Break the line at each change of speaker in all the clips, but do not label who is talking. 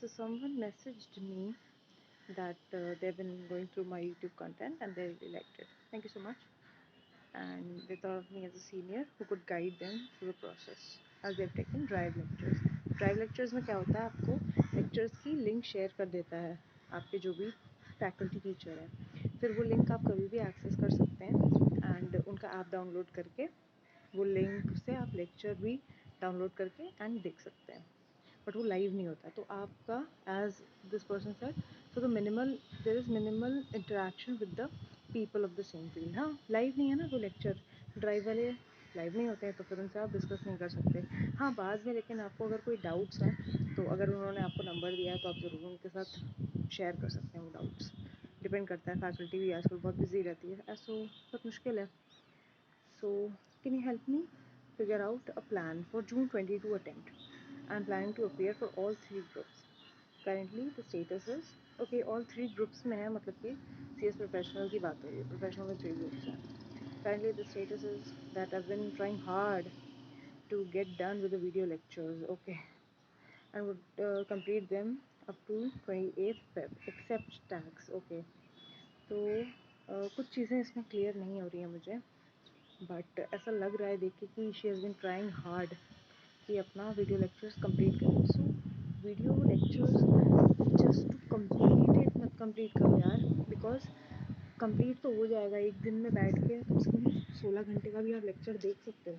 So someone messaged me that they've been going through my YouTube content and they really liked it. Thank you so much. And they thought of me as a senior who could guide them through the process as they've taken drive lectures. Drive lectures में क्या होता है, आपको lectures की link share कर देता है आपके जो भी faculty teacher है, फिर वो link आप कभी भी access कर सकते हैं and उनका app download करके वो link से आप lecture भी download करके and देख सकते हैं, बट वो लाइव नहीं होता. तो आपका as this person said, so the minimal there is minimal interaction with the people of the same field. हाँ, लाइव नहीं है ना वो लेक्चर, ड्राइव वाले लाइव नहीं होते हैं तो फिर उनसे आप डिस्कस नहीं कर सकते. हाँ, बाद में लेकिन आपको अगर कोई डाउट्स हैं तो अगर उन्होंने आपको नंबर दिया है तो आप ज़रूर उनके साथ शेयर कर सकते हैं वो डाउट्स. डिपेंड करता है, फैकल्टी भी आजकल बहुत बिजी रहती है, ऐसा बहुत मुश्किल है. So can you help me figure out a plan for June 22 attempt? I'm planning to appear for all three groups. Currently the status is okay. All three groups में है, मतलब कि CS professional की बात हो रही है. Professional में 3 groups हैं. Currently the status is that I've been trying hard to get done with the video lectures. Okay, and would complete them up to 28th Feb except tags. Okay, तो कुछ चीज़ें इसमें क्लियर नहीं हो रही हैं मुझे, बट ऐसा लग रहा है देख के कि she has been trying hard कि अपना वीडियो लेक्चर्स कंप्लीट करें. So video lectures just to complete it मत कंप्लीट करो यार, बिकॉज कंप्लीट तो हो जाएगा एक दिन में बैठ के, कम से कम 16 घंटे का भी आप लेक्चर देख सकते हो,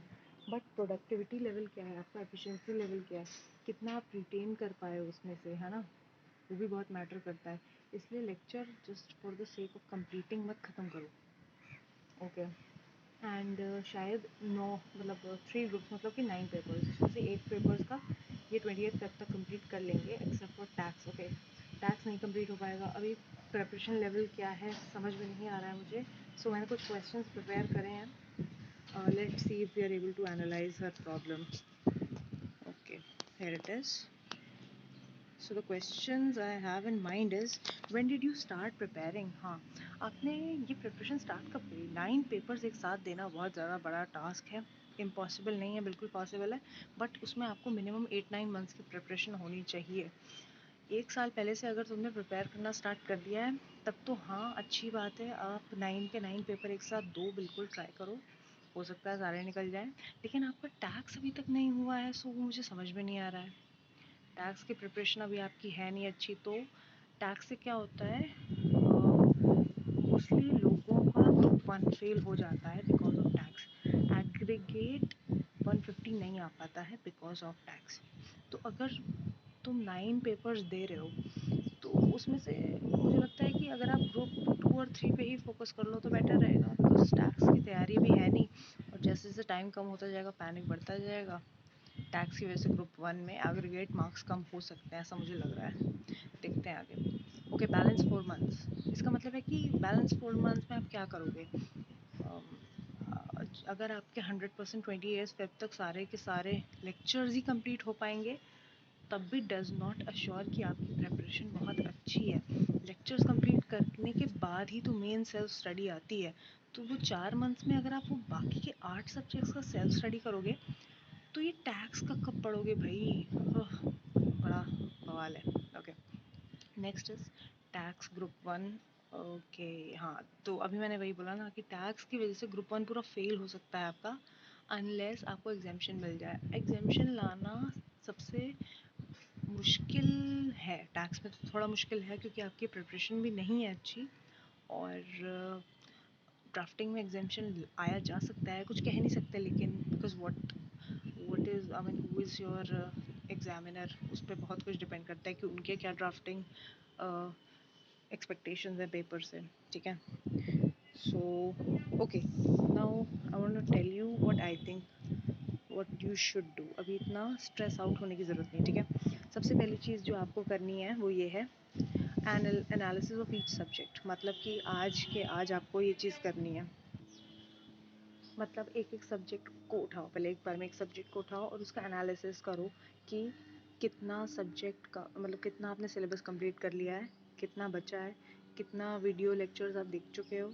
बट प्रोडक्टिविटी लेवल क्या है आपका, एफिशिएंसी लेवल क्या है, कितना आप रिटेन कर पाए उसमें से, है ना, वो भी बहुत मैटर करता है. इसलिए lecture just for the sake of completing मत ख़त्म करो. ओके, एंड शायद 9 मतलब 3 ग्रुप्स मतलब कि 9 पेपर्स, इसमें से 8 पेपर्स का ये 28 फेब तक कंप्लीट कर लेंगे except for tax. Okay, tax नहीं कंप्लीट हो पाएगा. अभी प्रिपरेशन लेवल क्या है समझ में नहीं आ रहा है मुझे. सो मैंने कुछ क्वेश्चंस प्रिपेयर करे हैं. Let's see if we are able to analyse हर problem. Okay, here it is. So the questions I have in mind is, when did you start preparing? हाँ, आपने ये प्रिपरेशन स्टार्ट कब करी? 9 पेपर्स एक साथ देना बहुत ज़्यादा बड़ा टास्क है. इम्पॉसिबल नहीं है, बिल्कुल पॉसिबल है, बट उसमें आपको मिनिमम 8-9 मंथ्स की प्रिपरेशन होनी चाहिए. एक साल पहले से अगर तुमने प्रिपेयर करना स्टार्ट कर दिया है तब तो हाँ अच्छी बात है, आप 9 के 9 पेपर एक साथ दो, बिल्कुल ट्राई करो, हो सकता है सारे निकल जाएँ. लेकिन आपका टैक्स अभी तक नहीं हुआ है, सो वो मुझे समझ में नहीं आ रहा है. टैक्स की प्रिपरेशन अभी आपकी है नहीं अच्छी, तो टैक्स से क्या होता है, मोस्टली लोगों का ग्रुप 1 फेल हो जाता है बिकॉज ऑफ टैक्स. एग्रीगेट 150 नहीं आ पाता है बिकॉज ऑफ टैक्स. तो अगर तुम 9 पेपर्स दे रहे हो तो उसमें से मुझे लगता है कि अगर आप ग्रुप 2 और 3 पे ही फोकस कर लो तो बेटर रहेगा, बिकॉज टैक्स की तैयारी भी है नहीं, और जैसे जैसे टाइम कम होता जाएगा पैनिक बढ़ता जाएगा. टैक्स की वजह से ग्रुप 1 में एग्रीगेट मार्क्स कम हो सकते हैं, ऐसा मुझे लग रहा है. देखते हैं आगे. ओके, बैलेंस 4 मंथ्स, इसका मतलब है कि बैलेंस 4 मंथ्स में आप क्या करोगे. अगर आपके 100% 28 फेब तक सारे के सारे लेक्चर्स ही कंप्लीट हो पाएंगे तब भी डज नॉट अश्योर कि आपकी प्रिपरेशन बहुत अच्छी है. लेक्चर्स कंप्लीट करने के बाद ही तो मेन सेल्फ स्टडी आती है. तो वो 4 मंथ्स में अगर आप वो बाकी के 8 सब्जेक्ट्स का सेल्फ स्टडी करोगे तो ये टैक्स का कब पढ़ोगे भाई, बड़ा बवाल है. Okay, next is tax group 1. Okay, हाँ, तो अभी मैंने वही बोला ना कि टैक्स की वजह से ग्रुप 1 पूरा फेल हो सकता है आपका, अनलेस आपको एग्जाम्शन मिल जाए. एग्जाम्शन लाना सबसे मुश्किल है, टैक्स में तो थोड़ा मुश्किल है क्योंकि आपकी प्रिपरेशन भी नहीं है अच्छी, और ड्राफ्टिंग में एग्जाम्शन आया जा सकता है, कुछ कह नहीं सकते, लेकिन because what is I mean who is your examiner, उस पर बहुत कुछ डिपेंड करता है कि उनके क्या ड्राफ्टिंग एक्सपेक्टेशंस है पेपर से. ठीक है, so okay, now I want to tell you what I think what you should do. अभी इतना स्ट्रेस आउट होने की ज़रूरत नहीं. ठीक है, सबसे पहली चीज़ जो आपको करनी है वो ये है, एनालिसिस ऑफ ईच सब्जेक्ट. मतलब कि आज आपको ये चीज़ करनी है, मतलब एक एक सब्जेक्ट को उठाओ, पहले एक बार में एक सब्जेक्ट को उठाओ और उसका एनालिसिस करो कि कितना सब्जेक्ट का मतलब कितना आपने सिलेबस कंप्लीट कर लिया है, कितना बचा है, कितना वीडियो लेक्चर्स आप देख चुके हो,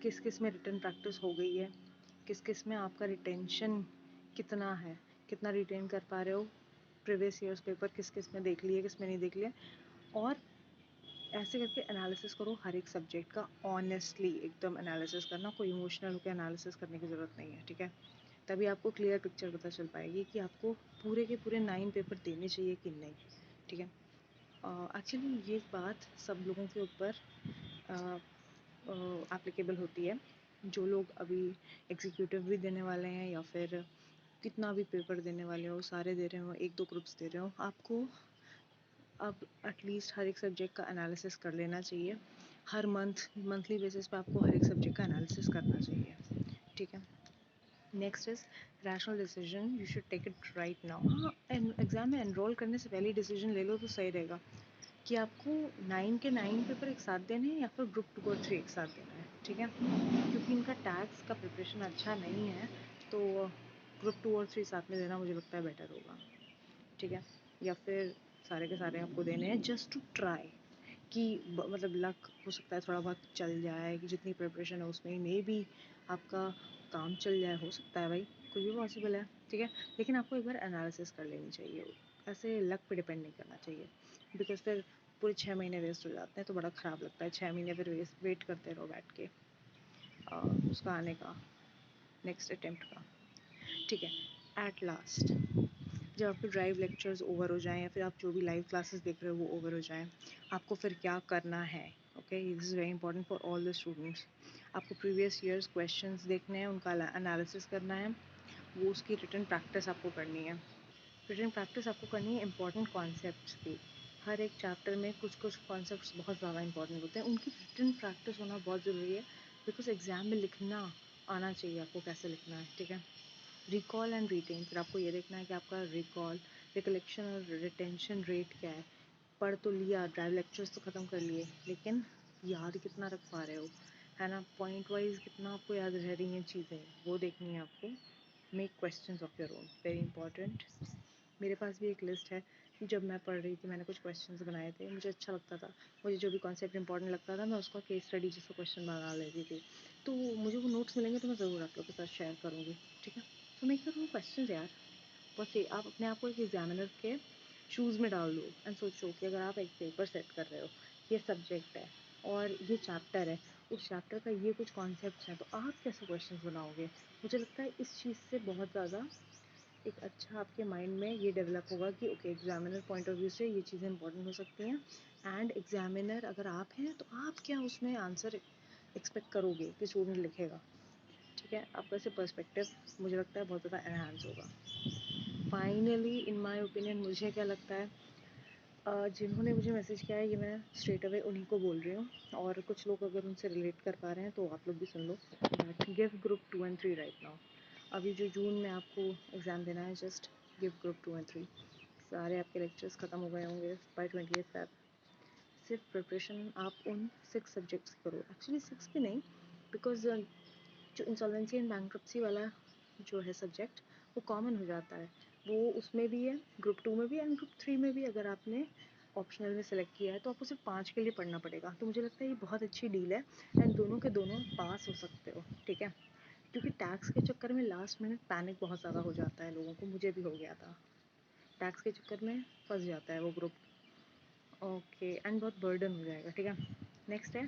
किस किस में रिटन प्रैक्टिस हो गई है, किस किस में आपका रिटेंशन कितना है, कितना रिटेन कर पा रहे हो प्रीवियस ईयर्स पेपर किस किस में देख लिए, किस में नहीं देख लिया, और ऐसे करके एनालिसिस करो हर एक सब्जेक्ट का। ऑनेस्टली एकदम एनालिसिस करना, कोई इमोशनल होकर एनालिसिस करने की ज़रूरत नहीं है, ठीक है। तभी आपको क्लियर पिक्चर पता चल पाएगी कि आपको पूरे के पूरे 9 पेपर देने चाहिए कि नहीं, ठीक है। एक्चुअली ये बात सब लोगों के ऊपर एप्लीकेबल होती है। जो लोग अभी एग्जीक्यूटिव भी देने वाले हैं या फिर कितना भी पेपर देने वाले हो, सारे दे रहे हो, 1-2 ग्रुप्स दे रहे हो, आपको अब एटलीस्ट हर एक सब्जेक्ट का एनालिसिस कर लेना चाहिए। हर मंथली बेसिस पे आपको हर एक सब्जेक्ट का एनालिसिस करना चाहिए, ठीक है। Next is rational decision, you should take it right now. हाँ, एग्ज़ाम में एनरोल करने से पहले डिसीजन ले लो तो सही रहेगा कि आपको 9 के 9 पेपर एक साथ देने हैं या फिर ग्रुप 2 और 3 एक साथ देना है, ठीक है। क्योंकि इनका टैक्स का प्रिपरेशन अच्छा नहीं है, तो ग्रुप 2 और 3 साथ में देना मुझे लगता है बेटर होगा, ठीक है। या फिर सारे के सारे आपको देने हैं जस्ट टू ट्राई कि मतलब लक हो सकता है थोड़ा बहुत चल जाए, कि जितनी प्रिपरेशन है उसमें ही मे बी आपका काम चल जाए, हो सकता है भाई, कुछ भी पॉसिबल है, ठीक है। लेकिन आपको एक बार एनालिसिस कर लेनी चाहिए, ऐसे लक पे डिपेंड नहीं करना चाहिए, बिकॉज फिर पूरे 6 महीने वेस्ट हो जाते हैं तो बड़ा ख़राब लगता है। 6 महीने फिर वेट करते रहो बैठ के उसका आने का, नेक्स्ट अटेम्प्ट का, ठीक है। एट लास्ट जब आपके ड्राइव लेक्चर्स ओवर हो जाएं या फिर आप जो भी लाइव क्लासेस देख रहे हो वो ओवर हो जाएं, आपको फिर क्या करना है, okay, this is very important for all the students. आपको प्रीवियस ईयर्स क्वेश्चंस देखने हैं, उनका एनालिसिस करना है, वो उसकी रिटन प्रैक्टिस आपको करनी है। रिटन प्रैक्टिस आपको करनी है इंपॉर्टेंट कॉन्सेप्ट्स की। हर एक चैप्टर में कुछ कुछ कॉन्सेप्ट्स बहुत ज़्यादा इंपॉर्टेंट होते हैं, उनकी रिटन प्रैक्टिस होना बहुत ज़रूरी है, बिकॉज एग्ज़ाम में लिखना आना चाहिए आपको, कैसे लिखना है, ठीक है। रिकॉल एंड रिटेन, फिर आपको ये देखना है कि आपका रिकॉल, रिकलेक्शन और रिटेंशन रेट क्या है। पढ़ तो लिया, ड्राइव लेक्चर्स तो ख़त्म कर लिए, लेकिन याद कितना रख पा रहे हो, है ना, पॉइंट वाइज कितना आपको याद रह रही हैं चीज़ें, वो देखनी है आपको। Make questions of your own, very important. मेरे पास भी एक लिस्ट है, जब मैं पढ़ रही थी मैंने कुछ क्वेश्चंस बनाए थे, मुझे अच्छा लगता था, मुझे जो भी कॉन्सेप्ट इंपॉर्टेंट लगता था मैं उसका केस स्टडी जैसा क्वेश्चन बना लेती थी। तो मुझे वो नोट्स मिलेंगे तो मैं ज़रूर आप लोगों के साथ शेयर करूँगी, ठीक है। तो मेक योर ओन क्वेश्चंस यार, बस ये आप अपने आप को एक एग्जामिनर के शूज़ में डाल दो एंड सोचो कि अगर आप एक पेपर सेट कर रहे हो, ये सब्जेक्ट है और ये चैप्टर है, उस चैप्टर का ये कुछ कॉन्सेप्ट्स हैं, तो आप कैसे क्वेश्चंस बनाओगे। मुझे लगता है इस चीज़ से बहुत ज़्यादा एक अच्छा आपके माइंड में ये डेवलप होगा कि okay, examiner point of view से ये चीज़ें इंपॉर्टेंट हो सकती हैं, एंड एग्जामिनर अगर आप हैं तो आप क्या उसमें आंसर एक्सपेक्ट करोगे कि स्टूडेंट लिखेगा, ठीक है। आपका ऐसे पर्सपेक्टिव मुझे लगता है बहुत ज़्यादा एनहांस होगा। फाइनली इन माय ओपिनियन मुझे क्या लगता है, जिन्होंने मुझे मैसेज किया है ये मैं स्ट्रेट अवे उन्हीं को बोल रही हूँ, और कुछ लोग अगर उनसे रिलेट कर पा रहे हैं तो आप लोग भी सुन लो। Give group 2 and 3 right now. अभी जो जून में आपको एग्ज़ाम देना है, जस्ट गिव ग्रुप 2 एंड 3। सारे आपके लेक्चर्स ख़त्म हो गए होंगे बाय 28 Feb। सिर्फ प्रिपरेशन आप उन 6 सब्जेक्ट्स की करो, एक्चुअली 6 भी नहीं, बिकॉज जो इंसॉल्वेंसी एंड बैंक्रप्सी वाला जो है सब्जेक्ट वो कॉमन हो जाता है, वो उसमें भी है, ग्रुप 2 में भी एंड ग्रुप 3 में भी। अगर आपने ऑप्शनल में सेलेक्ट किया है तो आपको सिर्फ 5 के लिए पढ़ना पड़ेगा, तो मुझे लगता है ये बहुत अच्छी डील है, एंड दोनों के दोनों पास हो सकते हो, ठीक है। क्योंकि टैक्स के चक्कर में लास्ट मिनट पैनिक बहुत ज़्यादा हो जाता है लोगों को, मुझे भी हो गया था, टैक्स के चक्कर में फंस जाता है वो ग्रुप, ओके, एंड बहुत बर्डन हो जाएगा, ठीक है। नेक्स्ट है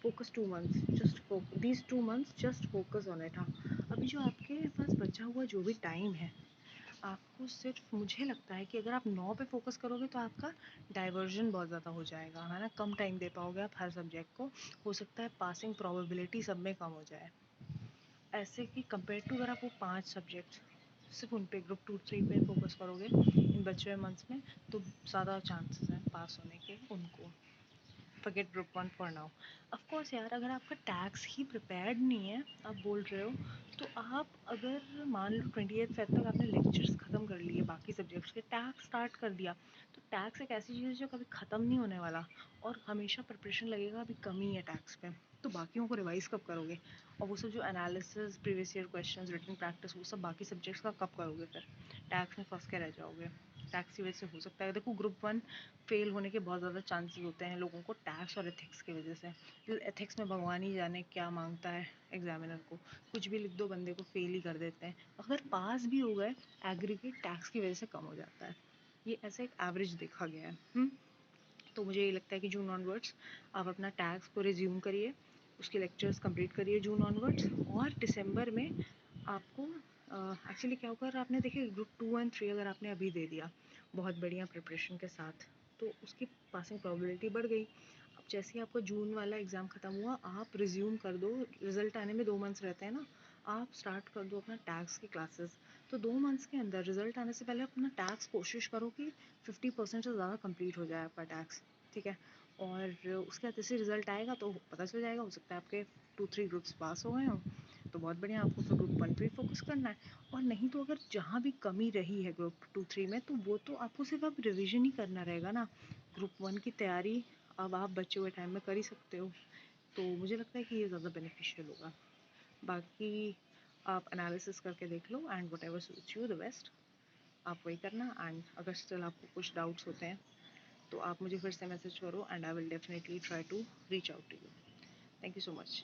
focus 2 months, just these 2 months just focus on it. हाँ, अभी जो आपके पास बचा हुआ जो भी टाइम है, आपको सिर्फ, मुझे लगता है कि अगर आप 9 पे फोकस करोगे तो आपका डाइवर्जन बहुत ज़्यादा हो जाएगा, है ना, कम टाइम दे पाओगे आप हर सब्जेक्ट को, हो सकता है पासिंग प्रोबेबिलिटी सब में कम हो जाए। ऐसे कि कंपेयर टू अगर आप वो 5 सब्जेक्ट्स सिर्फ उन पे ग्रुप 2-3 पे फोकस करोगे इन बचे हुए मंथ्स में, तो ज़्यादा चांसेस हैं पास होने के उनको। Forget group 1 for now. Of course यार, अगर आपका टैक्स ही प्रिपेयर्ड नहीं है, आप बोल रहे हो, तो आप अगर मान लो 28 फेब तक आपने लेक्चर्स ख़त्म कर लिए, बाकी सब्जेक्ट्स के टैक्स स्टार्ट कर दिया, तो टैक्स एक ऐसी चीज़ है जो कभी ख़त्म नहीं होने वाला, और हमेशा प्रिपरेशन लगेगा अभी कमी है टैक्स पे, तो बाकियों को रिवाइज़ कब करोगे, और वो सब जो analysis, previous year questions, written practice, वो सब बाकी सब्जेक्ट्स का कब करोगे, फिर टैक्स में फंस के रह जाओगे। टैक्स की वजह से हो सकता है, देखो ग्रुप 1 फेल होने के बहुत ज़्यादा चांसेस होते हैं लोगों को टैक्स और एथिक्स की वजह से। एथिक्स में भगवान ही जाने क्या मांगता है एग्जामिनर को, कुछ भी लिख दो बंदे को फेल ही कर देते हैं, अगर पास भी हो गए एग्रीगेट टैक्स की वजह से कम हो जाता है। ये ऐसा एक एवरेज देखा गया है। तो मुझे ये लगता है कि जून ऑनवर्ड्स आप अपना टैग्स को रिज्यूम करिए, उसके लेक्चर्स कंप्लीट करिए जून ऑनवर्ड्स, और दिसंबर में आपको एक्चुअली क्या होगा, अगर आपने देखिए ग्रुप 2 एंड 3 अगर आपने अभी दे दिया बहुत बढ़िया प्रिपरेशन के साथ, तो उसकी पासिंग प्रोबेबिलिटी बढ़ गई। अब जैसे ही आपका जून वाला एग्ज़ाम ख़त्म हुआ, आप रिज्यूम कर दो, रिज़ल्ट आने में 2 मंथ्स रहते हैं ना, आप स्टार्ट कर दो अपना टैक्स की क्लासेस। तो 2 मंथ्स के अंदर रिज़ल्ट आने से पहले अपना टैक्स कोशिश करो कि 50% से ज़्यादा कंप्लीट हो जाए आपका टैक्स, ठीक है। और उसके बाद जैसे रिज़ल्ट आएगा तो पता चल जाएगा, हो सकता है आपके 2-3 ग्रुप्स पास हो गए हों, तो बहुत बढ़िया, आपको फिर ग्रुप 1 पे फोकस करना है। और नहीं तो अगर जहाँ भी कमी रही है ग्रुप 2-3 में, तो वो तो आपको सिर्फ अब रिवीजन ही करना रहेगा ना। ग्रुप 1 की तैयारी अब आप बचे हुए टाइम में कर ही सकते हो। तो मुझे लगता है कि ये ज़्यादा बेनिफिशियल होगा। बाकी आप एनालिसिस करके देख लो, and whatever suits you the best आप वही करना। एंड अगर स्टिल आपको कुछ डाउट्स होते हैं तो आप मुझे फिर से मैसेज करो, and I will definitely try to reach out to you. Thank you so much.